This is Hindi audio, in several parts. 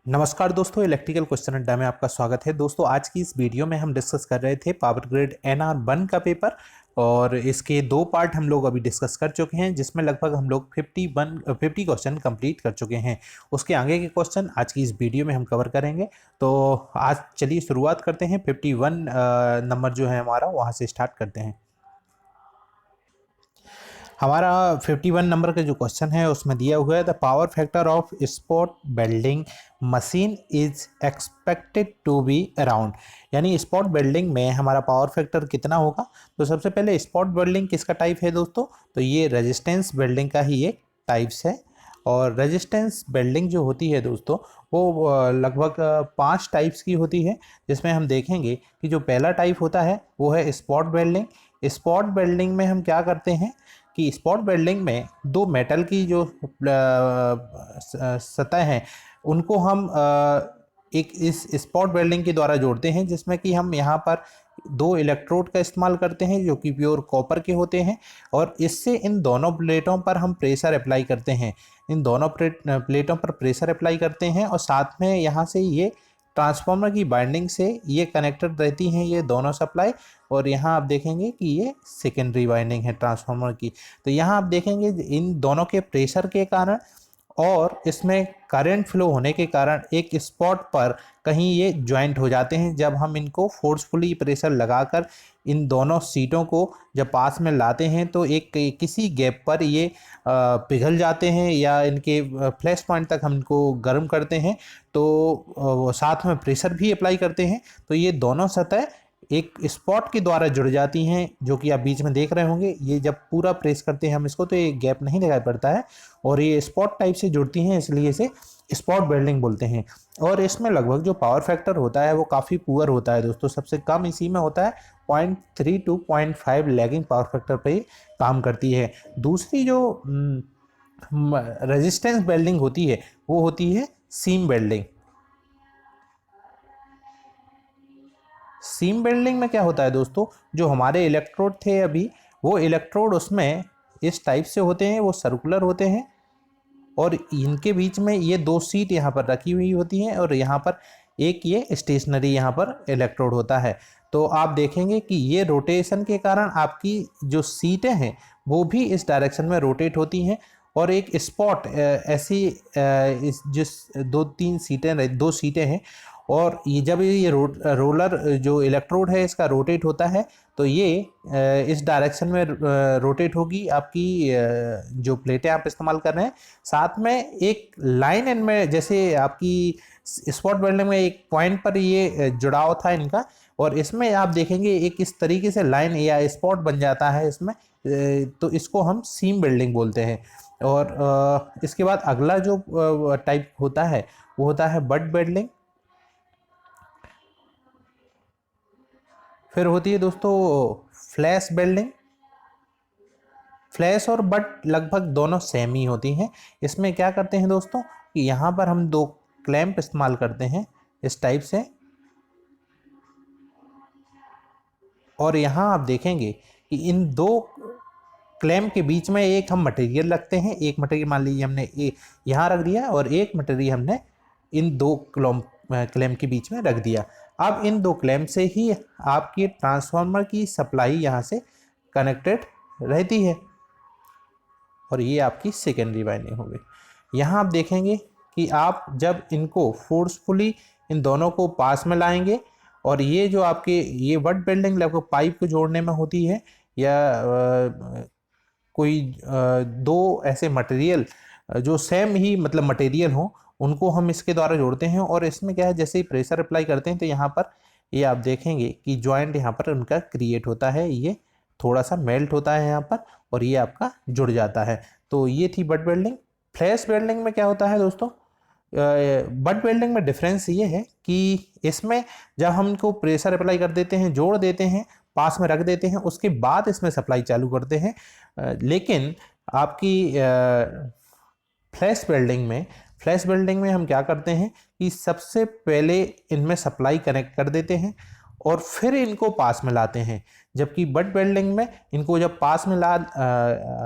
नमस्कार दोस्तों, इलेक्ट्रिकल क्वेश्चन अड्डा में आपका स्वागत है। दोस्तों, आज की इस वीडियो में हम डिस्कस कर रहे थे पावर ग्रिड NR1 का पेपर और इसके दो पार्ट हम लोग अभी डिस्कस कर चुके हैं, जिसमें लगभग हम लोग 50 क्वेश्चन कंप्लीट कर चुके हैं। उसके आगे के क्वेश्चन आज की इस वीडियो में हम कवर करेंगे। तो आज चलिए शुरुआत करते हैं। 51 नंबर जो है हमारा, वहाँ से स्टार्ट करते हैं। हमारा 51 नंबर का जो क्वेश्चन है उसमें दिया हुआ है, the power factor of spot welding machine is expected to be around. यानी स्पॉट वेल्डिंग में हमारा पावर फैक्टर कितना होगा। तो सबसे पहले स्पॉट वेल्डिंग किसका टाइप है दोस्तों, तो ये रेजिस्टेंस वेल्डिंग का ही एक टाइप्स है। और रेजिस्टेंस वेल्डिंग जो होती है दोस्तों, वो लगभग 5 टाइप्स की होती है, जिसमें हम देखेंगे कि जो पहला टाइप होता है वो है स्पॉट वेल्डिंग। स्पॉट वेल्डिंग में हम क्या करते हैं कि स्पॉट वेल्डिंग में दो मेटल की जो सतह हैं उनको हम एक इस स्पॉट वेल्डिंग के द्वारा जोड़ते हैं, जिसमें कि हम यहाँ पर दो इलेक्ट्रोड का इस्तेमाल करते हैं जो कि प्योर कॉपर के होते हैं। और इससे इन दोनों प्लेटों पर हम प्रेशर अप्लाई करते हैं। इन दोनों प्लेटों पर प्रेशर अप्लाई करते हैं और साथ में यहाँ से ये ट्रांसफार्मर की बाइंडिंग से ये कनेक्टेड रहती हैं ये दोनों सप्लाई। और यहाँ आप देखेंगे कि ये सेकेंडरी वाइंडिंग है ट्रांसफार्मर की। तो यहाँ आप देखेंगे इन दोनों के प्रेशर के कारण और इसमें करंट फ्लो होने के कारण एक स्पॉट पर कहीं ये जॉइंट हो जाते हैं। जब हम इनको फोर्सफुली प्रेशर लगाकर इन दोनों सीटों को जब पास में लाते हैं तो एक किसी गैप पर ये पिघल जाते हैं या इनके फ्लैश पॉइंट तक हम इनको गर्म करते हैं। तो साथ में प्रेशर भी अप्लाई करते हैं, तो ये दोनों सतह एक स्पॉट के द्वारा जुड़ जाती हैं, जो कि आप बीच में देख रहे होंगे। ये जब पूरा प्रेस करते हैं हम इसको तो ये गैप नहीं दिखाई पड़ता है और ये स्पॉट टाइप से जुड़ती हैं, इसलिए इसे स्पॉट वेल्डिंग बोलते हैं। और इसमें लगभग जो पावर फैक्टर होता है वो काफ़ी पुअर होता है दोस्तों। सबसे कम इसी में होता है 0.3 to 0.5 लैगिंग पावर फैक्टर पर ही काम करती है। दूसरी जो रेजिस्टेंस वेल्डिंग होती है वो होती है सीम वेल्डिंग। सीम वेल्डिंग में क्या होता है दोस्तों, जो हमारे इलेक्ट्रोड थे अभी, वो इलेक्ट्रोड उसमें इस टाइप से होते हैं, वो सर्कुलर होते हैं और इनके बीच में ये दो सीट यहाँ पर रखी हुई होती हैं और यहाँ पर एक ये स्टेशनरी यहाँ पर इलेक्ट्रोड होता है। तो आप देखेंगे कि ये रोटेशन के कारण आपकी जो सीटें हैं वो भी इस डायरेक्शन में रोटेट होती हैं। और एक स्पॉट ऐसी इस जिस दो सीटें हैं और ये जब ये रोलर जो इलेक्ट्रोड है इसका रोटेट होता है तो ये इस डायरेक्शन में रोटेट होगी आपकी जो प्लेटें आप इस्तेमाल कर रहे हैं। साथ में एक लाइन इनमें, जैसे आपकी स्पॉट वेल्डिंग में एक पॉइंट पर ये जुड़ाव था इनका, और इसमें आप देखेंगे एक इस तरीके से लाइन या स्पॉट बन जाता है इसमें। तो इसको हम सीम वेल्डिंग बोलते हैं। और इसके बाद अगला जो टाइप होता है वो होता है बट वेल्डिंग। फिर होती है दोस्तों फ्लैश वेल्डिंग। फ्लैश और बट लगभग दोनों सेम ही होती हैं। इसमें क्या करते हैं दोस्तों कि यहाँ पर हम दो क्लैंप इस्तेमाल करते हैं इस टाइप से। और यहाँ आप देखेंगे कि इन दो क्लैंप के बीच में एक हम मटेरियल रखते हैं। एक मटेरियल मान लीजिए हमने यहाँ रख दिया और एक मटेरियल हमने इन दो क्लैंप के बीच में रख दिया। अब इन दो क्लैंप से ही आपकी ट्रांसफार्मर की सप्लाई यहाँ से कनेक्टेड रहती है और ये आपकी सेकेंडरी वाइंडिंग हो गई। यहाँ आप देखेंगे कि आप जब इनको फोर्सफुली इन दोनों को पास में लाएंगे और ये जो आपके ये बट वेल्डिंग लगभग पाइप को जोड़ने में होती है या कोई दो ऐसे मटेरियल जो सेम ही मतलब मटेरियल हो उनको हम इसके द्वारा जोड़ते हैं। और इसमें क्या है, जैसे ही प्रेशर अप्लाई करते हैं तो यहाँ पर ये आप देखेंगे कि जॉइंट यहाँ पर उनका क्रिएट होता है, ये थोड़ा सा मेल्ट होता है यहाँ पर और ये आपका जुड़ जाता है। तो ये थी बट वेल्डिंग। फ्लैश वेल्डिंग में क्या होता है दोस्तों, बट वेल्डिंग में डिफरेंस ये है कि इसमें जब हम इनको प्रेशर अप्लाई कर देते हैं, जोड़ देते हैं, पास में रख देते हैं, उसके बाद इसमें सप्लाई चालू करते हैं। लेकिन आपकी फ्लैश वेल्डिंग में हम क्या करते हैं कि सबसे पहले इनमें सप्लाई कनेक्ट कर देते हैं और फिर इनको पास में लाते हैं। जबकि बट वेल्डिंग में इनको जब पास में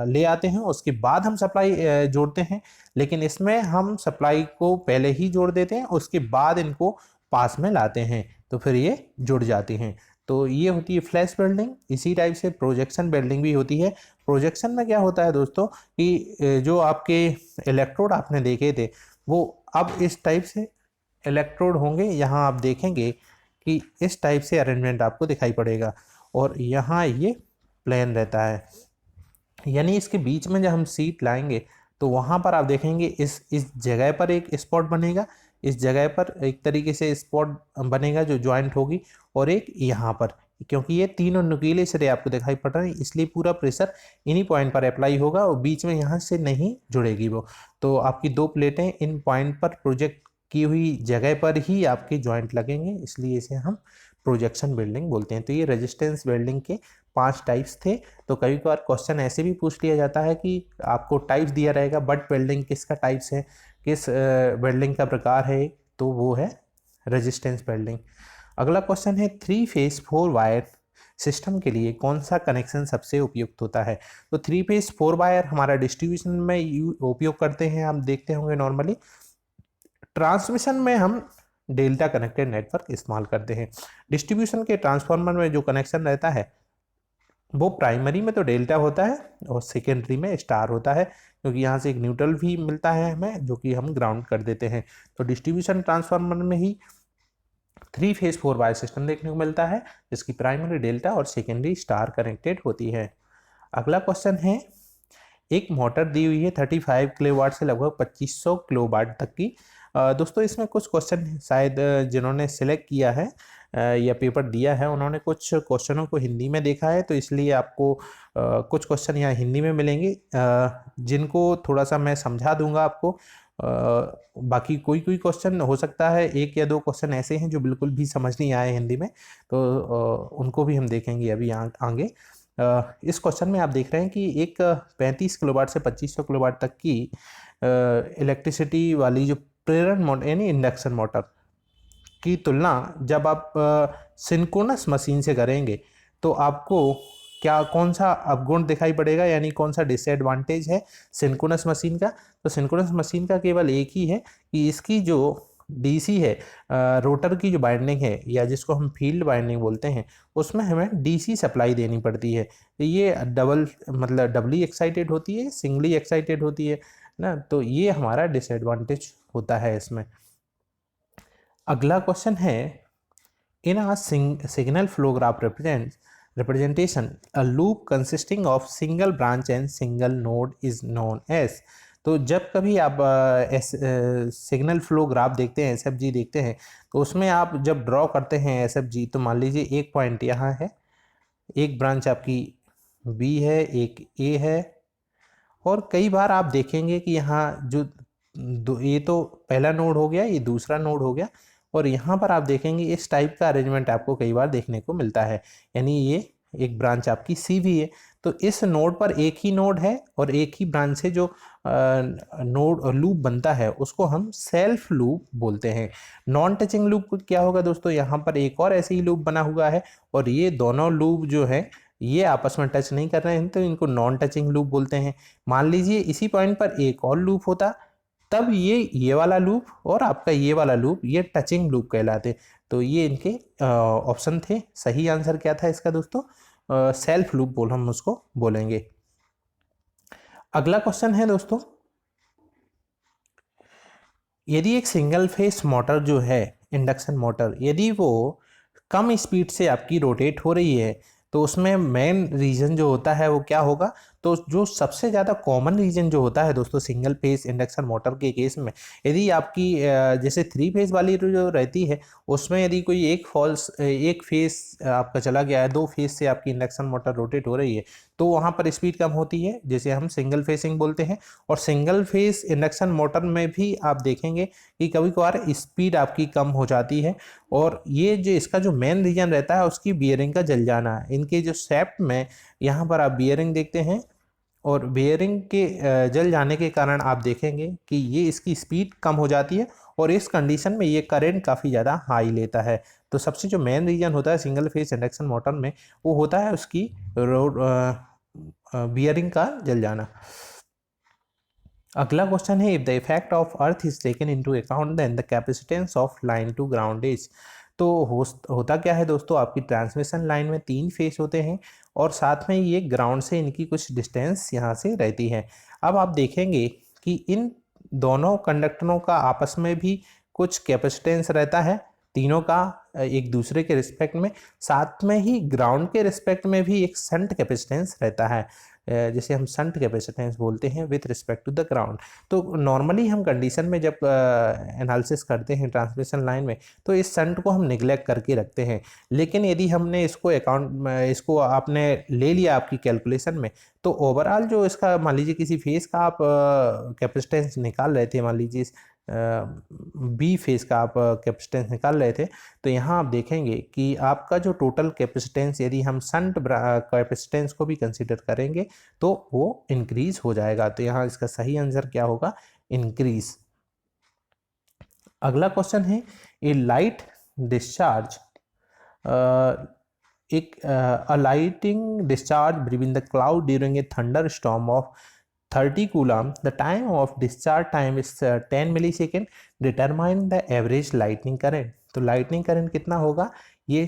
ले आते हैं उसके बाद हम सप्लाई जोड़ते हैं, लेकिन इसमें हम सप्लाई को पहले ही जोड़ देते हैं, उसके बाद इनको पास में लाते हैं, तो फिर ये जुड़ जाती हैं। तो ये होती है फ्लैश वेल्डिंग। इसी टाइप से प्रोजेक्शन वेल्डिंग भी होती है। प्रोजेक्शन में क्या होता है दोस्तों कि जो आपके इलेक्ट्रोड आपने देखे थे वो अब इस टाइप से इलेक्ट्रोड होंगे। यहाँ आप देखेंगे कि इस टाइप से अरेंजमेंट आपको दिखाई पड़ेगा और यहाँ ये प्लेन रहता है, यानी इसके बीच में जब हम सीट लाएंगे तो वहाँ पर आप देखेंगे इस जगह पर एक स्पॉट बनेगा, इस जगह पर एक तरीके से स्पॉट बनेगा जो ज्वाइंट होगी, और एक यहाँ पर, क्योंकि ये तीनों नुकीले सिरे आपको दिखाई पड़ रहे हैं इसलिए पूरा प्रेशर इन्हीं पॉइंट पर अप्लाई होगा और बीच में यहाँ से नहीं जुड़ेगी वो। तो आपकी दो प्लेटें इन पॉइंट पर प्रोजेक्ट की हुई जगह पर ही आपके ज्वाइंट लगेंगे, इसलिए इसे हम प्रोजेक्शन वेल्डिंग बोलते हैं। तो ये रेजिस्टेंस वेल्डिंग के 5 टाइप्स थे। तो कभी कभार क्वेश्चन ऐसे भी पूछ लिया जाता है कि आपको टाइप्स दिया रहेगा बट वेल्डिंग किसका टाइप्स है, किस वेल्डिंग का प्रकार है, तो वो है रेजिस्टेंस वेल्डिंग। अगला क्वेश्चन है 3 फेज 4 वायर सिस्टम के लिए कौन सा कनेक्शन सबसे उपयुक्त होता है। तो 3 फेज 4 वायर हमारा डिस्ट्रीब्यूशन में उपयोग करते हैं, आप देखते होंगे नॉर्मली। ट्रांसमिशन में हम डेल्टा कनेक्टेड नेटवर्क इस्तेमाल करते हैं। डिस्ट्रीब्यूशन के ट्रांसफार्मर में जो कनेक्शन रहता है वो प्राइमरी में तो डेल्टा होता है और सेकेंडरी में स्टार होता है, क्योंकि यहाँ से एक न्यूट्रल भी मिलता है हमें जो कि हम ग्राउंड कर देते हैं। तो डिस्ट्रीब्यूशन ट्रांसफार्मर में ही 3 फेज 4 वायर सिस्टम देखने को मिलता है जिसकी प्राइमरी डेल्टा और सेकेंडरी स्टार कनेक्टेड होती है। अगला क्वेश्चन है, एक मोटर दी हुई है 35 किलोवाट से लगभग 2500 किलोवाट तक की। दोस्तों इसमें कुछ क्वेश्चन शायद जिन्होंने सिलेक्ट किया है या पेपर दिया है उन्होंने कुछ क्वेश्चनों को हिंदी में देखा है, तो इसलिए आपको कुछ क्वेश्चन यहाँ हिंदी में मिलेंगे जिनको थोड़ा सा मैं समझा दूंगा आपको। बाकी कोई कोई क्वेश्चन हो सकता है, एक या दो क्वेश्चन ऐसे हैं जो बिल्कुल भी समझ नहीं आए हिंदी में, तो उनको भी हम देखेंगे अभी आगे। इस क्वेश्चन में आप देख रहे हैं कि एक 35 किलोवाट से 2500 किलोवाट तक की इलेक्ट्रिसिटी वाली जो प्रेरण मोटर यानी इंडक्शन मोटर की तुलना जब आप सिंक्रोनस मशीन से करेंगे तो आपको क्या कौन सा अवगुण दिखाई पड़ेगा, यानी कौन सा डिसएडवांटेज है सिंक्रोनस मशीन का। तो सिंक्रोनस मशीन का केवल एक ही है कि इसकी जो डीसी है, रोटर की जो वाइंडिंग है या जिसको हम फील्ड वाइंडिंग बोलते हैं, उसमें हमें डीसी सप्लाई देनी पड़ती है। तो ये डबली एक्साइटेड होती है, सिंगली एक्साइटेड होती है ना, तो ये हमारा डिसएडवांटेज होता है इसमें। अगला क्वेश्चन है, in a signal flow graph representation a loop consisting of single branch and single node is known as। तो जब कभी आप सिग्नल फ्लो ग्राफ देखते हैं, एसएफजी देखते हैं, तो उसमें आप जब ड्रॉ करते हैं एसएफजी, तो मान लीजिए एक पॉइंट यहाँ है, एक ब्रांच आपकी बी है, एक ए है, और कई बार आप देखेंगे कि यहाँ जो ये तो पहला नोड हो गया, ये दूसरा नोड हो गया, और यहाँ पर आप देखेंगे इस टाइप का अरेंजमेंट आपको कई बार देखने को मिलता है, यानी ये एक ब्रांच आपकी सी भी है, तो इस नोड पर एक ही नोड है और एक ही ब्रांच से जो नोड लूप बनता है उसको हम सेल्फ लूप बोलते हैं। नॉन टचिंग लूप क्या होगा दोस्तों, यहाँ पर एक और ऐसे ही लूप बना हुआ है और ये दोनों लूप जो है ये आपस में टच नहीं कर रहे हैं, तो इनको नॉन टचिंग लूप बोलते हैं। मान लीजिए इसी पॉइंट पर एक और लूप होता, तब ये वाला लूप और आपका ये वाला लूप ये टचिंग लूप कहलाते। तो ये इनके ऑप्शन थे। सही आंसर क्या था इसका दोस्तों, सेल्फ लूप हम उसको बोलेंगे। अगला क्वेश्चन है दोस्तों, यदि एक सिंगल फेस मोटर जो है इंडक्शन मोटर, यदि वो कम स्पीड से आपकी रोटेट हो रही है, तो उसमें मेन रीजन जो होता है वो क्या होगा। तो जो सबसे ज़्यादा कॉमन रीजन जो होता है दोस्तों सिंगल फेस इंडक्शन मोटर के केस में, यदि आपकी जैसे 3 फेज वाली जो रहती है उसमें यदि कोई एक फेस आपका चला गया है, 2 फेज से आपकी इंडक्शन मोटर रोटेट हो रही है, तो वहाँ पर स्पीड कम होती है, जैसे हम सिंगल फेसिंग बोलते हैं। और सिंगल फेस इंडक्शन मोटर में भी आप देखेंगे कि कभी कभार स्पीड आपकी कम हो जाती है, और ये जो इसका जो मेन रीजन रहता है उसकी बियरिंग का जल जाना है। इनके जो शेफ्ट में यहाँ पर आप बियरिंग देखते हैं, और बियरिंग के जल जाने के कारण आप देखेंगे कि ये इसकी स्पीड कम हो जाती है, और इस कंडीशन में ये करंट काफ़ी ज़्यादा हाई लेता है। तो सबसे जो मेन रीजन होता है सिंगल फेज इंडक्शन मोटर में, वो होता है उसकी रोड बियरिंग का जल जाना। अगला क्वेश्चन है, if the effect of earth is taken into account then the capacitance of line to ground is. तो होता क्या है दोस्तों, आपकी ट्रांसमिशन लाइन में 3 फेस होते हैं और साथ में ये ग्राउंड से इनकी कुछ डिस्टेंस यहाँ से रहती है। अब आप देखेंगे कि इन दोनों कंडक्टरों का आपस में भी कुछ कैपेसिटेंस रहता है, तीनों का एक दूसरे के रिस्पेक्ट में, साथ में ही ग्राउंड के रिस्पेक्ट में भी एक शंट कैपेसिटेंस रहता है, जिसे हम शंट कैपेसिटेंस बोलते हैं with respect to the ground. तो नॉर्मली हम कंडीशन में जब एनालिसिस करते हैं ट्रांसमिशन लाइन में, तो इस शंट को हम निगलेक्ट करके रखते हैं। लेकिन यदि हमने इसको आपने ले लिया आपकी कैलकुलेशन में, तो ओवरऑल जो इसका मान लीजिए किसी फेस का आप कैपेसिटेंस निकाल रहे थे, मान लीजिए बी फेस का आप कैपेसिटेंस निकाल रहे थे, तो यहाँ आप देखेंगे कि आपका जो टोटल कैपेसिटेंस, यदि हम शंट कैपेसिटेंस को भी कंसीडर करेंगे तो वो इंक्रीज हो जाएगा। तो यहाँ इसका सही आंसर क्या होगा, इंक्रीज। अगला क्वेश्चन है, a light discharge a lighting discharge between the cloud during a thunderstorm of 30 coulomb. The time of discharge time is 10 millisecond. Determine the average lightning current. तो lightning current कितना होगा, ये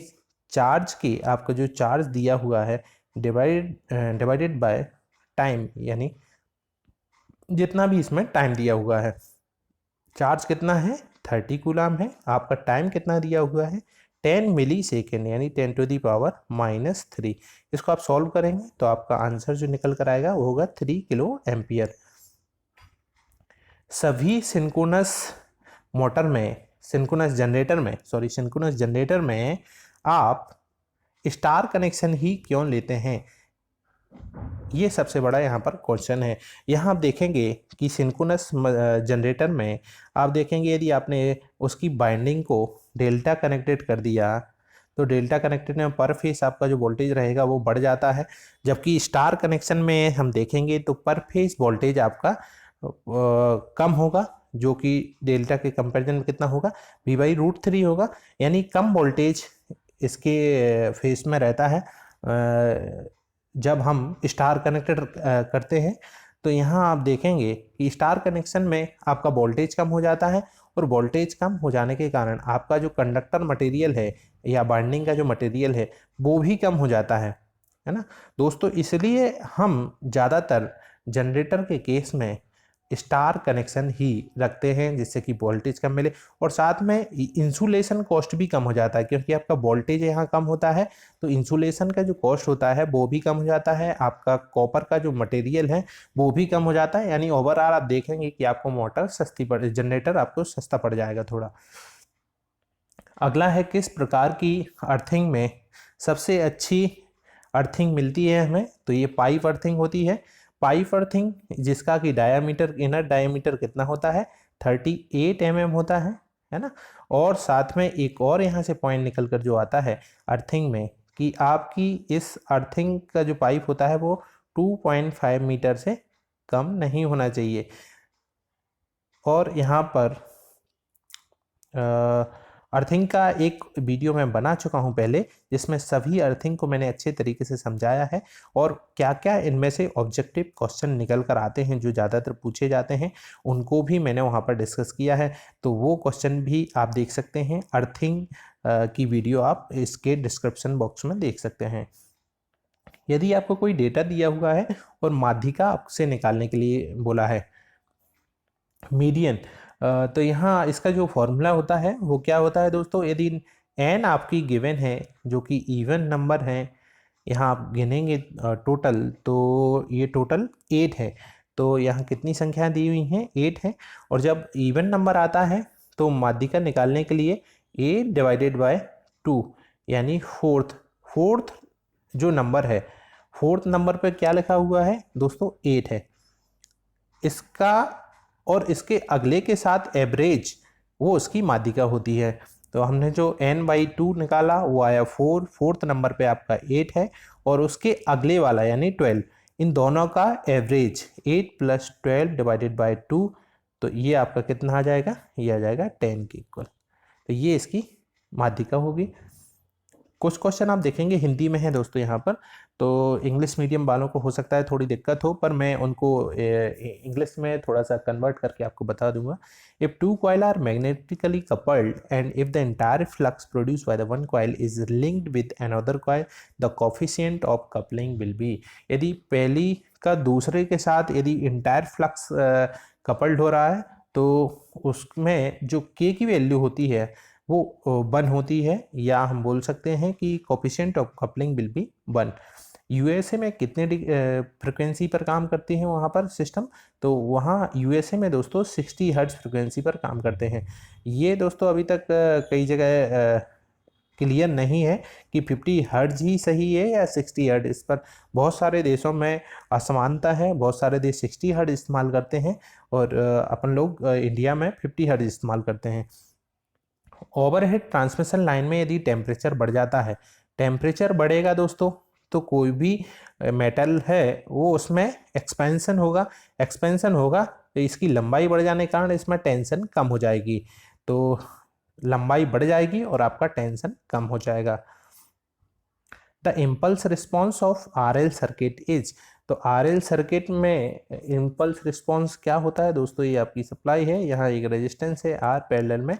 चार्ज के आपका जो चार्ज दिया हुआ है डिवाइडेड बाय टाइम, यानी जितना भी इसमें टाइम दिया हुआ है। चार्ज कितना है, 30 कूलाम है, आपका टाइम कितना दिया हुआ है, 10 मिली सेकेंड, यानी 10 टू दी पावर -3। इसको आप सॉल्व करेंगे तो आपका आंसर जो निकल कर आएगा वो होगा 3 किलो एम्पियर। सभी सिंक्रोनस मोटर में, सिंक्रोनस जनरेटर में आप स्टार कनेक्शन ही क्यों लेते हैं, ये सबसे बड़ा यहाँ पर क्वेश्चन है। यहाँ आप देखेंगे कि सिंक्रोनस जनरेटर में आप देखेंगे यदि आपने उसकी बाइंडिंग को डेल्टा कनेक्टेड कर दिया, तो डेल्टा कनेक्टेड में पर फेस आपका जो वोल्टेज रहेगा वो बढ़ जाता है। जबकि स्टार कनेक्शन में हम देखेंगे तो पर फेस वोल्टेज आपका कम होगा, जो कि डेल्टा के कंपैरिजन में कितना होगा, V/√3 होगा, यानी कम वोल्टेज इसके फेस में रहता है जब हम स्टार कनेक्टेड करते हैं। तो यहाँ आप देखेंगे कि स्टार कनेक्शन में आपका वोल्टेज कम हो जाता है, और वोल्टेज कम हो जाने के कारण आपका जो कंडक्टर मटेरियल है या बाइंडिंग का जो मटेरियल है वो भी कम हो जाता है ना दोस्तों। इसलिए हम ज़्यादातर जनरेटर के केस में स्टार कनेक्शन ही रखते हैं, जिससे कि वोल्टेज कम मिले, और साथ में इंसुलेशन कॉस्ट भी कम हो जाता है, क्योंकि आपका वोल्टेज यहाँ कम होता है तो इंसुलेशन का जो कॉस्ट होता है वो भी कम हो जाता है, आपका कॉपर का जो मटेरियल है वो भी कम हो जाता है। यानी ओवरऑल आप देखेंगे कि आपको मोटर सस्ती पड़, जनरेटर आपको सस्ता पड़ जाएगा थोड़ा। अगला है, किस प्रकार की अर्थिंग में सबसे अच्छी अर्थिंग मिलती है हमें, तो ये पाइप अर्थिंग होती है। पाइप अर्थिंग जिसका कि डायामीटर, इनर डायामीटर कितना होता है, 38 mm होता है ना। और साथ में एक और यहाँ से पॉइंट निकल कर जो आता है अर्थिंग में, कि आपकी इस अर्थिंग का जो पाइप होता है वो 2.5 मीटर से कम नहीं होना चाहिए। और यहाँ पर अर्थिंग का एक वीडियो मैं बना चुका हूं पहले, जिसमें सभी अर्थिंग को मैंने अच्छे तरीके से समझाया है, और क्या क्या इनमें से ऑब्जेक्टिव क्वेश्चन निकल कर आते हैं जो ज़्यादातर पूछे जाते हैं उनको भी मैंने वहां पर डिस्कस किया है। तो वो क्वेश्चन भी आप देख सकते हैं, अर्थिंग की वीडियो आप इसके डिस्क्रिप्शन बॉक्स में देख सकते हैं। यदि आपको कोई डेटा दिया हुआ है और माध्यिका आपसे निकालने के लिए बोला है, मीडियन, तो यहाँ इसका जो फॉर्मूला होता है वो क्या होता है दोस्तों, यदि n आपकी गिवन है जो कि इवन नंबर है, यहाँ आप गिनेंगे टोटल, तो ये टोटल 8 है, तो यहाँ कितनी संख्या दी हुई हैं, 8 है। और जब इवन नंबर आता है तो माध्यिका निकालने के लिए 8/2, यानी फोर्थ जो नंबर है, फोर्थ नंबर पे क्या लिखा हुआ है दोस्तों, 8 है। इसका और इसके अगले के साथ एवरेज वो उसकी माध्यिका होती है। तो हमने जो n/2 निकाला वो आया 4, फोर्थ नंबर पे आपका 8 है, और उसके अगले वाला यानी 12, इन दोनों का एवरेज 8 + 12/2, तो ये आपका कितना आ जाएगा, ये आ जाएगा 10 के इक्वल। तो ये इसकी माध्यिका होगी। कुछ क्वेश्चन आप देखेंगे हिंदी में है दोस्तों यहाँ पर, तो इंग्लिश मीडियम वालों को हो सकता है थोड़ी दिक्कत हो, पर मैं उनको इंग्लिश में थोड़ा सा कन्वर्ट करके आपको बता दूंगा। If two coil are magnetically coupled and if the entire flux produce by the one coil is linked with another coil, the coefficient of coupling will be. यदि पहली का दूसरे के साथ यदि एंटायर फ्लक्स कपल्ड हो रहा है तो उसमें जो के की वैल्यू होती है वो 1 होती है, या हम बोल सकते हैं कि coefficient of coupling will B 1। USA में कितने फ्रिक्वेंसी पर काम करती है वहाँ पर सिस्टम, तो वहाँ यूएसए में दोस्तों 60 हर्ट्ज फ्रिक्वेंसी पर काम करते हैं। ये दोस्तों अभी तक कई जगह क्लियर नहीं है कि 50 हर्ट्ज ही सही है या 60 हर्ट्ज। इस पर बहुत सारे देशों में असमानता है, बहुत सारे देश 60 हर्ट्ज इस्तेमाल करते हैं और अपन लोग इंडिया में 50 हर्ट्ज इस्तेमाल करते हैं। ओवरहेड ट्रांसमिशन लाइन में यदि टेम्परेचर बढ़ जाता है, टेम्परेचर बढ़ेगा दोस्तों तो कोई भी मेटल है वो उसमें एक्सपेंशन होगा तो इसकी लंबाई बढ़ जाने के कारण इसमें टेंशन कम हो जाएगी, तो लंबाई बढ़ जाएगी और आपका टेंशन कम हो जाएगा। The impulse response of RL circuit is, तो आरएल सर्किट में इम्पल्स रिस्पॉन्स क्या होता है दोस्तों, ये आपकी सप्लाई है, यहाँ एक रेजिस्टेंस है आर, पैरेलल में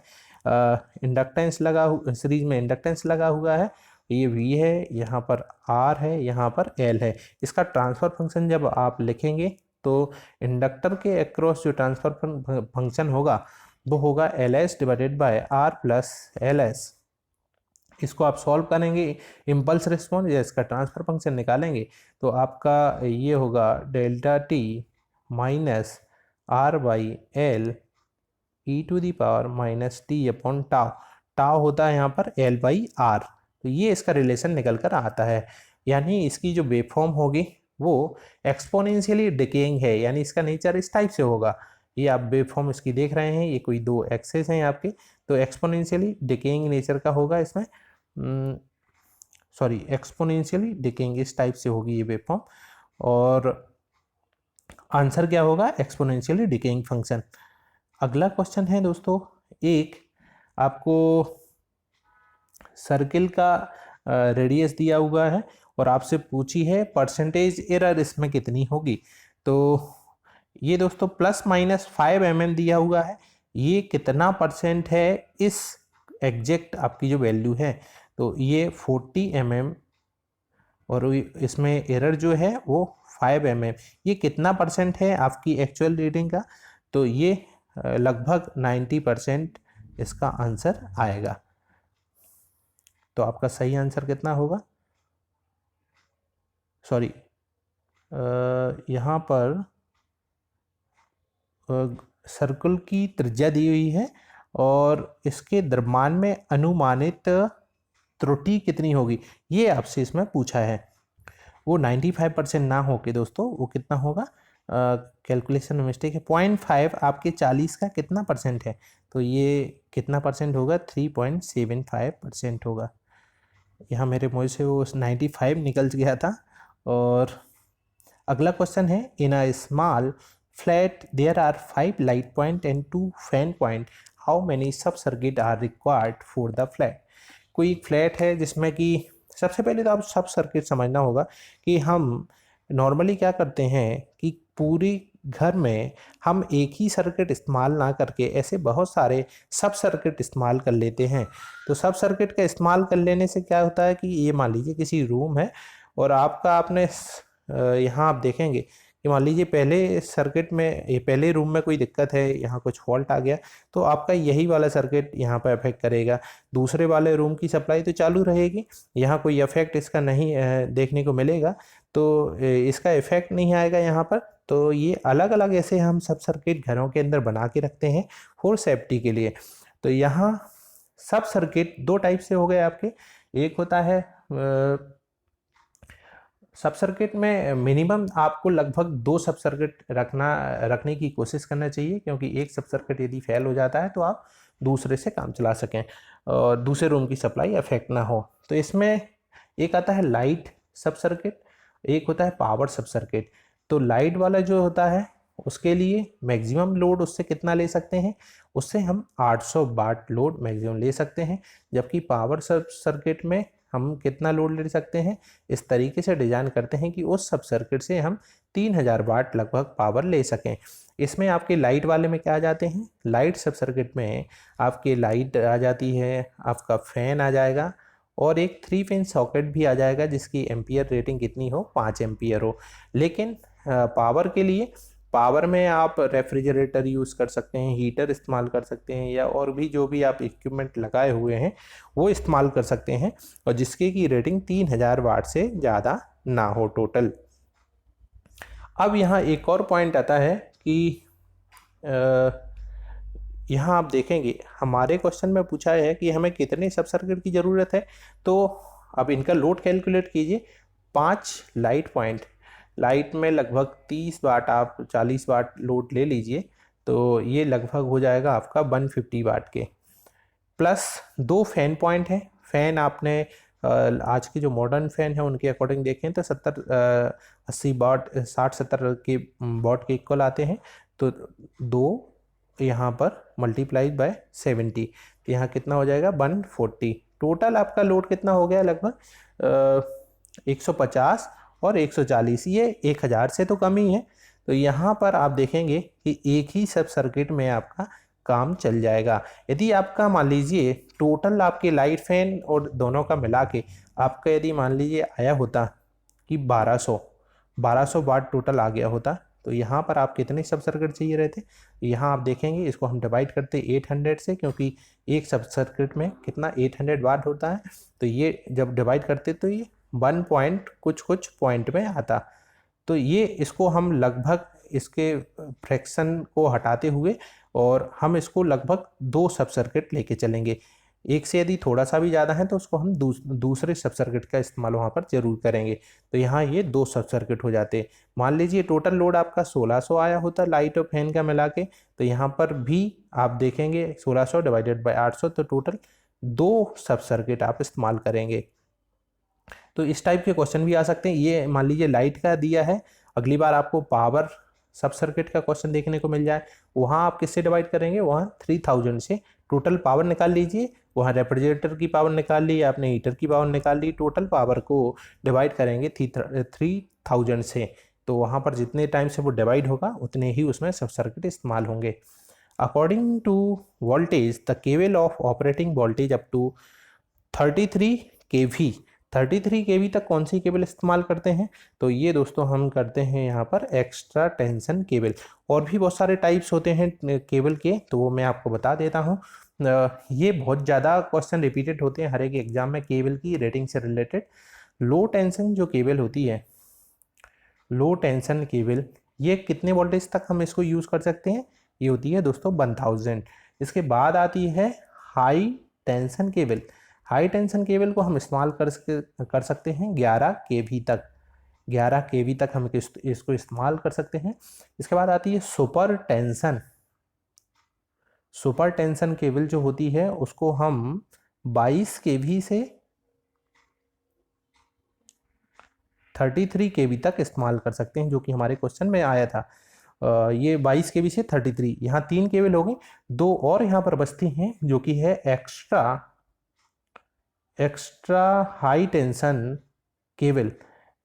इंडक्टेंस लगा, सीरीज में इंडक्टेंस लगा हुआ है, ये V है, यहाँ पर R है, यहाँ पर L है। इसका ट्रांसफ़र फंक्शन जब आप लिखेंगे तो इंडक्टर के अक्रॉस जो ट्रांसफ़र फंक्शन होगा वो होगा LS divided by R plus LS। इसको आप सॉल्व करेंगे, इम्पल्स रिस्पॉन्स या इसका ट्रांसफ़र फंक्शन निकालेंगे तो आपका ये होगा delta T minus R by L E to the power minus T upon tau. Tau होता है यहाँ पर L बाई आर, तो ये इसका रिलेशन निकल कर आता है। यानी इसकी जो वेवफॉर्म होगी वो एक्सपोनेंशियली डिकेइंग है, यानी इसका नेचर इस टाइप से होगा। ये आप वेवफॉर्म इसकी देख रहे हैं, ये कोई दो एक्सेस हैं आपके, तो एक्सपोनेंशियली डिकेइंग नेचर का होगा इसमें, सॉरी एक्सपोनेंशियली डिकेइंग इस टाइप से होगी ये वेवफॉर्म, और आंसर क्या होगा एक्सपोनेंशियली डिकेइंग फंक्शन। अगला क्वेश्चन है दोस्तों, एक आपको सर्किल का रेडियस दिया हुआ है और आपसे पूछी है परसेंटेज एरर इसमें कितनी होगी। तो ये दोस्तों प्लस माइनस 5 mm दिया हुआ है, ये कितना परसेंट है इस एग्जैक्ट आपकी जो वैल्यू है, तो ये 40 mm और इसमें एरर जो है वो 5 mm, ये कितना परसेंट है आपकी एक्चुअल रीडिंग का, तो ये लगभग 90% इसका आंसर आएगा। तो आपका सही आंसर कितना होगा, सॉरी यहाँ पर सर्कल की त्रिज्या दी हुई है और इसके द्रव्यमान में अनुमानित त्रुटि कितनी होगी, ये आपसे इसमें पूछा है। वो 95% ना हो के दोस्तों वो कितना होगा, कैलकुलेशन में मिस्टेक है, 0.5 आपके 40 का कितना परसेंट है, तो ये कितना परसेंट होगा 3.75% होगा। यहाँ मेरे मुँह से वो 95 निकल गया था। और अगला क्वेश्चन है, in a small flat there are 5 light point and 2 fan point, how many sub circuit are required for the flat. कोई फ्लैट है जिसमें कि सबसे पहले तो आप सब सर्किट समझना होगा कि हम नॉर्मली क्या करते हैं कि पूरी घर में हम एक ही सर्किट इस्तेमाल ना करके ऐसे बहुत सारे सब सर्किट इस्तेमाल कर लेते हैं। तो सब सर्किट का इस्तेमाल कर लेने से क्या होता है कि ये मान लीजिए किसी रूम है और आपने यहाँ आप देखेंगे कि मान लीजिए पहले सर्किट में, ये पहले रूम में कोई दिक्कत है, यहाँ कुछ फॉल्ट आ गया तो आपका यही वाला सर्किट यहाँ पर अफेक्ट करेगा, दूसरे वाले रूम की सप्लाई तो चालू रहेगी, यहाँ कोई इफेक्ट इसका नहीं देखने को मिलेगा, तो इसका इफेक्ट नहीं आएगा यहाँ पर। तो ये अलग अलग ऐसे हम सब सर्किट घरों के अंदर बना के रखते हैं फॉर सेफ्टी के लिए। तो यहाँ सब सर्किट दो टाइप से हो गए आपके, एक होता है सब सर्किट में मिनिमम आपको लगभग 2 सब सर्किट रखने की कोशिश करना चाहिए, क्योंकि एक सब सर्किट यदि फेल हो जाता है तो आप दूसरे से काम चला सकें और दूसरे रूम की सप्लाई अफेक्ट ना हो। तो इसमें एक आता है लाइट सब सर्किट, एक होता है पावर सब सर्किट। तो लाइट वाला जो होता है उसके लिए मैक्सिमम लोड उससे कितना ले सकते हैं, उससे हम 800 वाट लोड मैक्सिमम ले सकते हैं। जबकि पावर सब सर्किट में हम कितना लोड ले सकते हैं, इस तरीके से डिज़ाइन करते हैं कि उस सब सर्किट से हम 3000 वाट लगभग पावर ले सकें। इसमें आपके लाइट वाले में क्या आ जाते हैं, लाइट सब सर्किट में आपके लाइट आ जाती है, आपका फैन आ जाएगा और एक 3 पिन सॉकेट भी आ जाएगा जिसकी एम्पियर रेटिंग कितनी हो, 5 एम्पियर हो। लेकिन पावर के लिए, पावर में आप रेफ्रिजरेटर यूज़ कर सकते हैं, हीटर इस्तेमाल कर सकते हैं, या और भी जो भी आप इक्विपमेंट लगाए हुए हैं वो इस्तेमाल कर सकते हैं, और जिसके की रेटिंग 3000 वाट से ज़्यादा ना हो टोटल। अब यहाँ एक और पॉइंट आता है कि यहाँ आप देखेंगे हमारे क्वेश्चन में पूछा है कि हमें कितने सब सर्किट की ज़रूरत है। तो अब इनका लोड कैलकुलेट कीजिए। 5 लाइट पॉइंट, लाइट में लगभग 30 वाट, आप 40 वाट लोड ले लीजिए, तो ये लगभग हो जाएगा आपका 150 वाट के। प्लस 2 फैन पॉइंट है। फैन आपने आज के जो मॉडर्न फैन है उनके अकॉर्डिंग देखें तो 80 वाट, 60-70 के वाट के इक्वल आते हैं। तो 2 यहाँ पर मल्टीप्लाइड बाय 70, तो यहाँ कितना हो जाएगा 140। टोटल आपका लोड कितना हो गया, लगभग 150 और 140, ये 1000 से तो कम ही है। तो यहाँ पर आप देखेंगे कि एक ही सब सर्किट में आपका काम चल जाएगा। यदि आपका मान लीजिए टोटल आपके लाइट फैन और दोनों का मिला के आपका यदि मान लीजिए आया होता कि 1200 वाट टोटल आ गया होता, तो यहाँ पर आप कितने सब सर्किट चाहिए रहते। यहाँ आप देखेंगे इसको हम डिवाइड करते 800 से, क्योंकि एक सब सर्किट में कितना 800 वाट होता है। तो ये जब डिवाइड करते तो ये 1 पॉइंट कुछ पॉइंट में आता। तो ये इसको हम लगभग इसके फ्रैक्शन को हटाते हुए और हम इसको लगभग 2 सब सर्किट लेके चलेंगे। एक से यदि थोड़ा सा भी ज़्यादा है तो उसको हम दूसरे सब सर्किट का इस्तेमाल वहाँ पर ज़रूर करेंगे। तो यहाँ ये 2 सब सर्किट हो जाते। मान लीजिए टोटल लोड आपका 1600 आया होता लाइट और फैन का मिला के, तो यहाँ पर भी आप देखेंगे 1600 डिवाइडेड बाई 800, तो टोटल 2 सब सर्किट आप इस्तेमाल करेंगे। तो इस टाइप के क्वेश्चन भी आ सकते हैं। ये मान लीजिए लाइट का दिया है, अगली बार आपको पावर सब सर्किट का क्वेश्चन देखने को मिल जाए, वहाँ आप किससे डिवाइड करेंगे, वहाँ 3000 से टोटल पावर निकाल लीजिए। वहाँ रेफ्रिजरेटर की पावर निकाल ली, आपने हीटर की पावर निकाल ली, टोटल पावर को डिवाइड करेंगे 3000 से। तो वहाँ पर जितने टाइम से वो डिवाइड होगा उतने ही उसमें सब सर्किट इस्तेमाल होंगे। According to voltage, the cable of operating voltage up to 33 kV, 33 kV तक कौन सी केबल इस्तेमाल करते हैं, तो ये दोस्तों हम करते हैं यहाँ पर एक्स्ट्रा टेंशन केबल। और भी बहुत सारे टाइप्स होते हैं केबल के, तो वो मैं आपको बता देता हूँ। ये बहुत ज़्यादा क्वेश्चन रिपीटेड होते हैं हर एक एग्जाम में केबल की रेटिंग से रिलेटेड। लो टेंशन जो केबल होती है, लो टेंशन केबल, ये कितने वोल्टेज तक हम इसको यूज़ कर सकते हैं, ये होती है दोस्तों 1000। इसके बाद आती है high tension cable. High tension cable को हम इस्तेमाल कर सकते हैं 11 kV तक, 11 kV तक हम इसको इस्तेमाल कर सकते हैं। इसके बाद आती है super tension. Super tension cable जो होती है उसको हम 22 kV से 33 kV तक इस्तेमाल कर सकते हैं, जो कि हमारे क्वेश्चन में आया था। ये 22 kV से 33, यहाँ 3 केबल हो गई। 2 और यहाँ पर बचती हैं जो कि है extra high tension cable.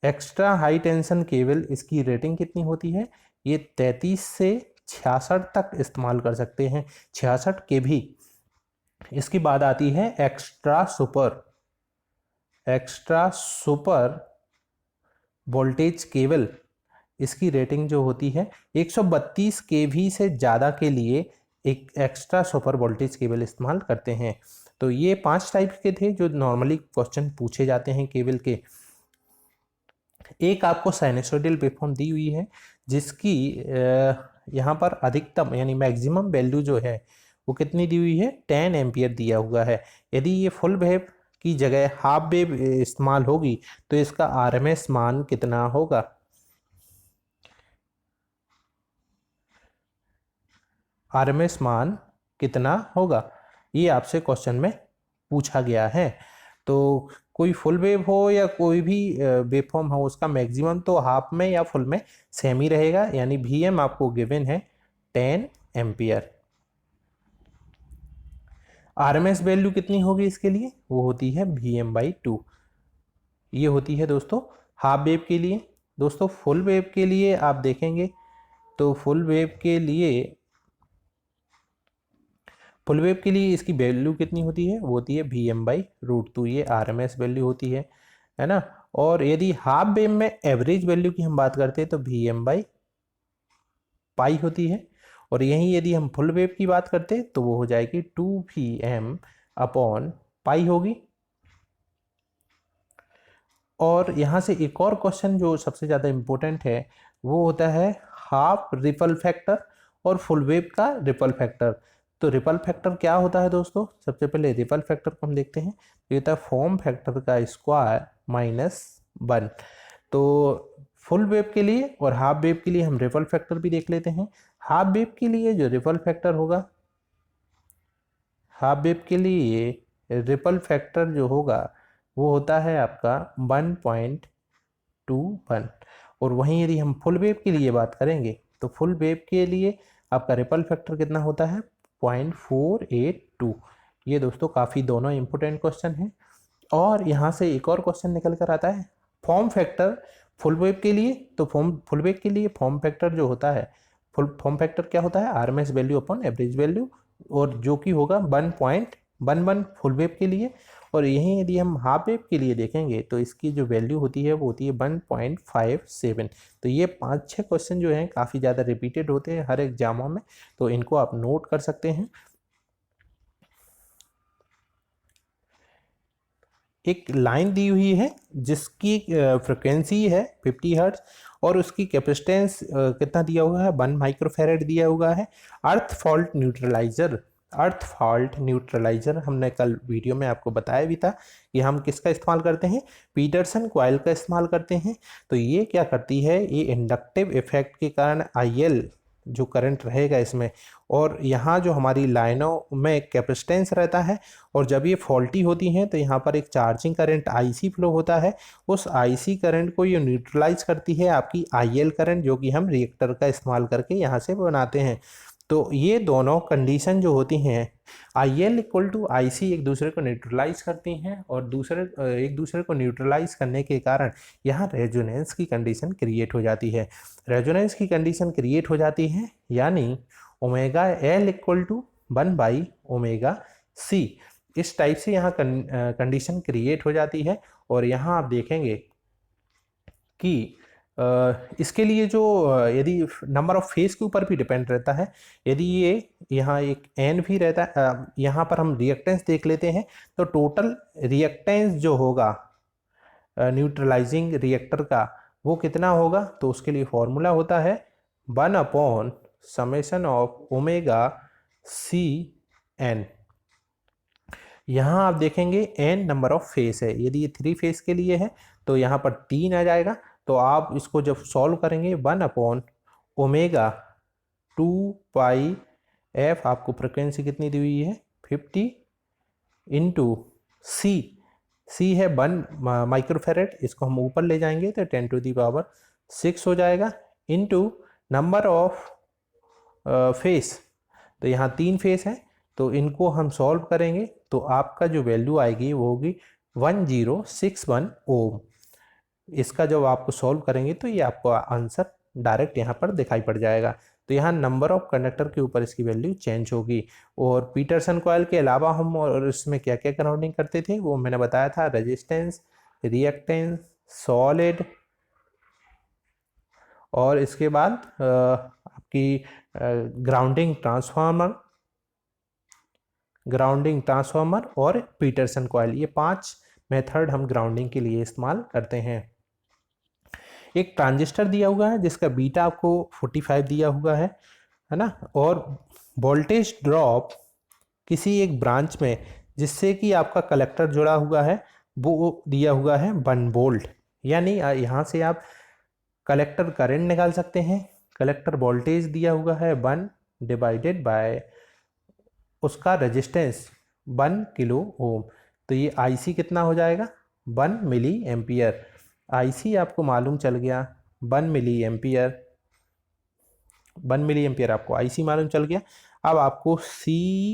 Extra high tension cable, इसकी रेटिंग कितनी होती है, ये 33 से 66 तक इस्तेमाल कर सकते हैं, 66 kV। इसके बाद आती है एक्स्ट्रा सुपर वोल्टेज केबल। इसकी रेटिंग जो होती है 132 kV से ज़्यादा के लिए एक एक्स्ट्रा सुपर वोल्टेज केबल इस्तेमाल करते हैं। तो ये 5 टाइप के थे जो नॉर्मली क्वेश्चन पूछे जाते हैं केबल के। एक आपको साइनसोइडल वेवफॉर्म दी हुई है जिसकी यहाँ पर अधिकतम यानी मैक्सिमम वैल्यू जो है वो कितनी दी हुई है, 10 एम्पियर दिया हुआ है। यदि ये फुल वेव की जगह हाफ वेव इस्तेमाल होगी तो इसका आरएमएस मान कितना होगा। आरएमएस मान कितना होगा, ये आपसे क्वेश्चन में पूछा गया है। तो कोई फुल वेव हो या कोई भी वेव फॉर्म हो, उसका मैक्सिमम तो हाफ में या फुल में सेम ही रहेगा, यानी Vm आपको गिवन है 10 एम्पियर। RMS वैल्यू कितनी होगी इसके लिए, वो होती है Vm/2। ये होती है दोस्तों हाफ वेव के लिए। दोस्तों फुल वेव के लिए आप देखेंगे तो फुल वेव के लिए इसकी वैल्यू कितनी होती है, वो होती है Vm/√2। ये RMS वैल्यू होती है ना। और यदि हाफ वेव में एवरेज वैल्यू की हम बात करते हैं तो Vm/π होती है। और यहीं यदि हम फुल वेव की बात करते हैं तो वो हो जाएगी 2Vm/π होगी। और यहाँ से एक और क्वेश्चन जो सबसे ज़्यादा इम्पोर्टेंट है वो होता है हाफ रिपल फैक्टर और फुल वेव का रिपल फैक्टर। तो रिपल फैक्टर क्या होता है दोस्तों, सबसे पहले रिपल फैक्टर को हम देखते हैं। ये होता है फॉर्म फैक्टर का स्क्वायर -1। तो फुल वेव के लिए और हाफ वेव के लिए हम रिपल फैक्टर भी देख लेते हैं। हाफ वेव के लिए जो रिपल फैक्टर होगा, हाफ वेव के लिए रिपल फैक्टर जो होगा वो होता है आपका 1.21। और वहीं यदि हम फुल वेव के लिए बात करेंगे तो फुल वेव के लिए आपका रिपल फैक्टर कितना होता है 0.482। ये दोस्तों काफ़ी दोनों इंपॉर्टेंट क्वेश्चन हैं। और यहाँ से एक और क्वेश्चन निकल कर आता है फॉर्म फैक्टर फुल वेव के लिए। तो फुल वेव के लिए फॉर्म फैक्टर जो होता है, फॉर्म फैक्टर क्या होता है RMS value upon average value, और जो कि होगा 1.11 फुल वेव के लिए। और यहीं यदि हम हाफ वेव के लिए देखेंगे तो इसकी जो वैल्यू होती है वो होती है 1.57। तो ये 5-6 क्वेश्चन जो हैं काफ़ी ज़्यादा रिपीटेड होते हैं हर एग्जामों में, तो इनको आप नोट कर सकते हैं। एक लाइन दी हुई है जिसकी फ्रिक्वेंसी है 50 हर्ट्ज और उसकी कैपेसिटेंस कितना दिया हुआ है 1 माइक्रोफैरड दिया हुआ है। अर्थ फॉल्ट न्यूट्रलाइजर हमने कल वीडियो में आपको बताया भी था कि हम किसका इस्तेमाल करते हैं, पीटरसन कॉइल का इस्तेमाल करते हैं। तो ये क्या करती है, ये इंडक्टिव इफेक्ट के कारण IL जो करंट रहेगा इसमें, और यहाँ जो हमारी लाइनों में कैपेसिटेंस रहता है, और जब ये फॉल्टी होती हैं तो यहाँ पर एक चार्जिंग करंट IC फ्लो होता है। उस IC करंट को ये न्यूट्रलाइज करती है आपकी IL करंट, जो कि हम रिएक्टर का इस्तेमाल करके यहाँ से बनाते हैं। तो ये दोनों कंडीशन जो होती हैं IL = IC एक दूसरे को न्यूट्रलाइज करती हैं, और एक दूसरे को न्यूट्रलाइज करने के कारण यहाँ रेजोनेंस की कंडीशन क्रिएट हो जाती है। रेजोनेंस की कंडीशन क्रिएट हो जाती है यानी ω/L = 1/ωc। इस टाइप से यहाँ कंडीशन क्रिएट हो जाती है। और यहाँ आप देखेंगे कि इसके लिए जो यदि नंबर ऑफ फेस के ऊपर भी डिपेंड रहता है, यदि ये यहाँ एक n भी रहता है, यहाँ पर हम रिएक्टेंस देख लेते हैं तो टोटल रिएक्टेंस जो होगा न्यूट्रलाइजिंग रिएक्टर का वो कितना होगा, तो उसके लिए फॉर्मूला होता है 1/⍵CN। यहाँ आप देखेंगे n नंबर ऑफ फेस है, यदि ये 3 फेस के लिए है तो यहाँ पर 3 आ जाएगा। तो आप इसको जब सॉल्व करेंगे 1/ω2πf, आपको फ्रिक्वेंसी कितनी दी हुई है 50 इंटू C है 1 माइक्रोफैरड, इसको हम ऊपर ले जाएंगे तो 10⁶ हो जाएगा, इंटू नंबर ऑफ फेस। तो यहाँ 3 फेस है तो इनको हम सॉल्व करेंगे तो आपका जो वैल्यू आएगी वो होगी 1061 ओम। इसका जब आपको सॉल्व करेंगे तो ये आपको आंसर डायरेक्ट यहाँ पर दिखाई पड़ जाएगा। तो यहाँ नंबर ऑफ कंडक्टर के ऊपर इसकी वैल्यू चेंज होगी। और पीटरसन कॉइल के अलावा हम और इसमें क्या क्या ग्राउंडिंग करते थे वो मैंने बताया था, रेजिस्टेंस, रिएक्टेंस, सॉलिड, और इसके बाद आपकी ग्राउंडिंग ट्रांसफार्मर और पीटरसन कॉइल। ये 5 मेथड हम ग्राउंडिंग के लिए इस्तेमाल करते हैं। एक ट्रांजिस्टर दिया हुआ है जिसका बीटा आपको 45 दिया हुआ है ना, और वोल्टेज ड्रॉप किसी एक ब्रांच में जिससे कि आपका कलेक्टर जुड़ा हुआ है वो दिया हुआ है 1 वोल्ट। यानी यहाँ से आप कलेक्टर करंट निकाल सकते हैं। कलेक्टर वोल्टेज दिया हुआ है 1 डिवाइडेड बाय उसका रेजिस्टेंस 1 किलो ओम। तो ये IC कितना हो जाएगा 1 मिली एम्पियर। IC आपको मालूम चल गया 1 मिली एम्पियर, 1 मिली एम्पियर आपको IC मालूम चल गया। अब आपको C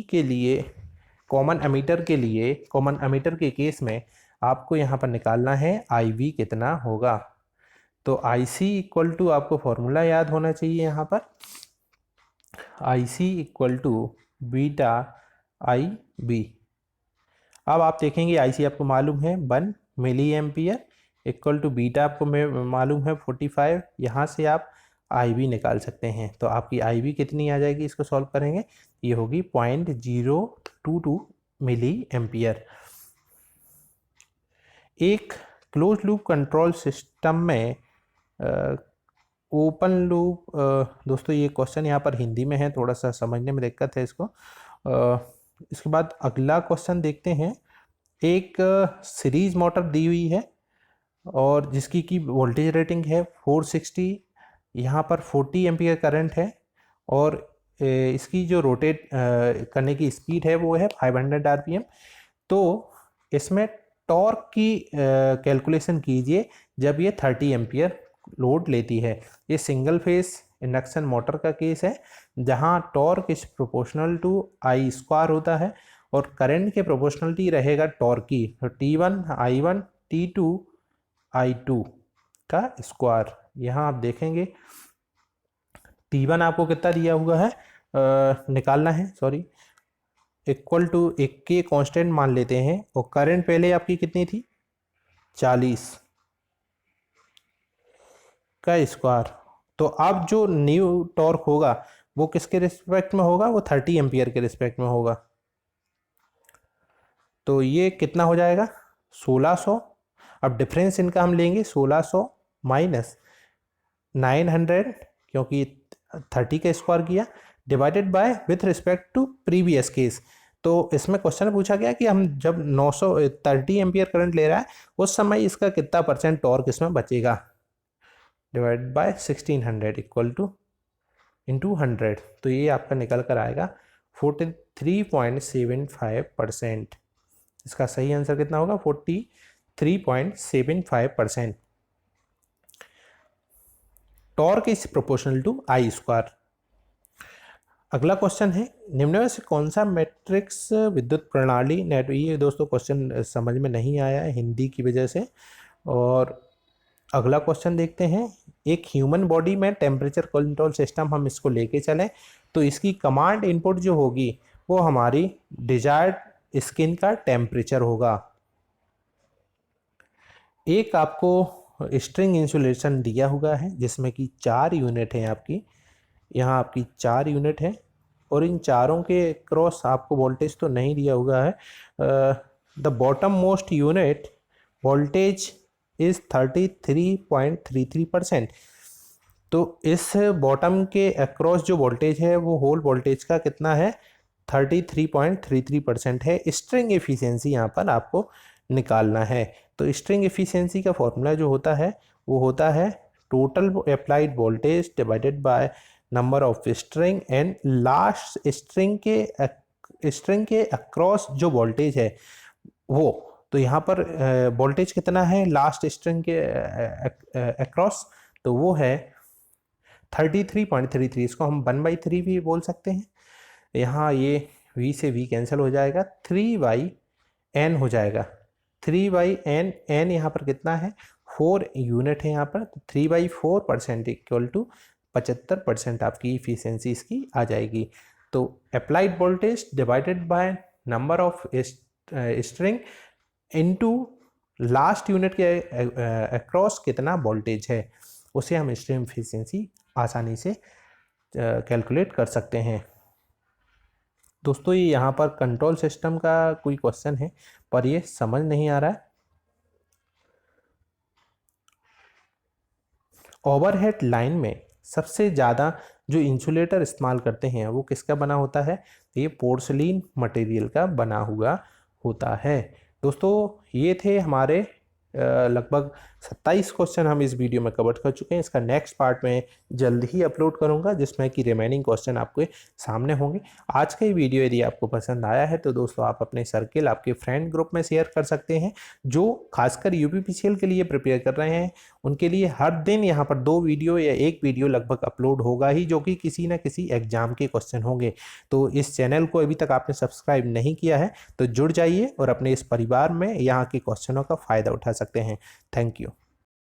के लिए कॉमन एमीटर के लिए, कॉमन एमीटर के केस में आपको यहाँ पर निकालना है IV कितना होगा। तो IC इक्वल टू आपको फॉर्मूला याद होना चाहिए यहाँ पर, IC equal to beta IB। अब आप देखेंगे IC आपको मालूम है 1 milliampere equal to beta आपको मालूम है 45, यहाँ से आप IB निकाल सकते हैं। तो आपकी IB कितनी आ जाएगी, इसको सॉल्व करेंगे, ये होगी 0.022 मिली एम्पियर। एक क्लोज लूप कंट्रोल सिस्टम में ओपन लूप, दोस्तों ये क्वेश्चन यहाँ पर हिंदी में है, थोड़ा सा समझने में दिक्कत है इसको। इसके बाद अगला क्वेश्चन देखते हैं। एक सीरीज मोटर दी हुई है और जिसकी की वोल्टेज रेटिंग है 460, यहाँ पर 40 एम्पियर करंट है और इसकी जो रोटेट करने की स्पीड है वो है 500 RPM। तो इसमें टॉर्क की कैलकुलेशन कीजिए जब ये 30 एम्पियर लोड लेती है। ये सिंगल फेस इंडक्शन मोटर का केस है जहां torque is proportional to I² होता है और करंट के प्रोपोर्शनलिटी रहेगा टॉर्क की, तो T1 I1 T2 I2 का स्क्वायर। यहाँ आप देखेंगे T1 आपको कितना दिया हुआ है, निकालना है, सॉरी, इक्वल टू एक के कांस्टेंट मान लेते हैं और करंट पहले आपकी कितनी थी 40 का स्क्वायर। तो अब जो न्यू टॉर्क होगा वो किसके रिस्पेक्ट में होगा, वो 30 एम्पियर के रिस्पेक्ट में होगा। तो ये कितना हो जाएगा 1600। अब डिफरेंस इनका हम लेंगे 1600 माइनस 900 क्योंकि 30 का स्क्वायर किया, divided by with respect to previous case. तो इसमें क्वेश्चन पूछा गया कि हम जब 930 एम्पियर करंट ले रहा है उस समय इसका कितना % टॉर्क इसमें बचेगा, divide by 1600 equal two into 100। तो ये आपका निकल कर आएगा 43.75%। इसका सही आंसर कितना होगा 43.75%। Torque is proportional to I²। अगला क्वेश्चन है, निम्न में से कौन सा मैट्रिक्स विद्युत प्रणाली नेट, ये दोस्तों क्वेश्चन समझ में नहीं आया है हिंदी की वजह से। और अगला क्वेश्चन देखते हैं। एक ह्यूमन बॉडी में टेम्परेचर कंट्रोल सिस्टम हम इसको लेके चलें तो इसकी कमांड इनपुट जो होगी वो हमारी डिजायर्ड स्किन का टेम्परेचर होगा। एक आपको स्ट्रिंग इंसुलेशन दिया हुआ है जिसमें कि 4 यूनिट है आपकी, यहाँ आपकी 4 यूनिट है और इन चारों के क्रॉस आपको वोल्टेज तो नहीं दिया हुआ है। The bottom most unit voltage is 33.33%। तो इस बॉटम के अक्रॉस जो वोल्टेज है वो होल वोल्टेज का कितना है 33.33% है। स्ट्रिंग एफिशिएंसी यहाँ पर आपको निकालना है। तो स्ट्रिंग एफिशिएंसी का फॉर्मूला जो होता है वो होता है total applied voltage divided by number of string and last string के अक्रॉस जो वोल्टेज है वो। तो यहाँ पर वोल्टेज कितना है लास्ट स्ट्रिंग के अक्रॉस, तो वो है 33.33। इसको हम 1/3 भी बोल सकते हैं। यहाँ ये v से v कैंसिल हो जाएगा, 3/n हो जाएगा। 3/n, n यहाँ पर कितना है 4 यूनिट है यहाँ पर, तो 3/4% इक्वल टू 75% आपकी इफिशियंसी इसकी आ जाएगी। तो applied voltage divided by number of string into last unit के अक्रॉस कितना वोल्टेज है, उसे हम स्ट्रिंग एफिशिएंसी आसानी से कैलकुलेट कर सकते हैं। दोस्तों ये यहाँ पर कंट्रोल सिस्टम का कोई क्वेश्चन है पर ये समझ नहीं आ रहा है। ओवरहेड लाइन में सबसे ज़्यादा जो इंसुलेटर इस्तेमाल करते हैं वो किसका बना होता है, ये पोर्सलिन मटेरियल का बना हुआ होता है। दोस्तों ये थे हमारे लगभग 27 क्वेश्चन हम इस वीडियो में कवर कर चुके हैं। इसका नेक्स्ट पार्ट में जल्द ही अपलोड करूंगा जिसमें कि रिमेनिंग क्वेश्चन आपके सामने होंगे। आज का ये वीडियो यदि आपको पसंद आया है तो दोस्तों आप अपने सर्किल, आपके फ्रेंड ग्रुप में शेयर कर सकते हैं जो खासकर यूपीपीसीएल के लिए प्रिपेयर कर रहे हैं। उनके लिए हर दिन यहाँ पर 2 वीडियो या 1 वीडियो लगभग अपलोड होगा ही, जो कि किसी न किसी एग्जाम के क्वेश्चन होंगे। तो इस चैनल को अभी तक आपने सब्सक्राइब नहीं किया है तो जुड़ जाइए और अपने इस परिवार में यहाँ के क्वेश्चनों का फ़ायदा उठा सकते हैं। Thank you.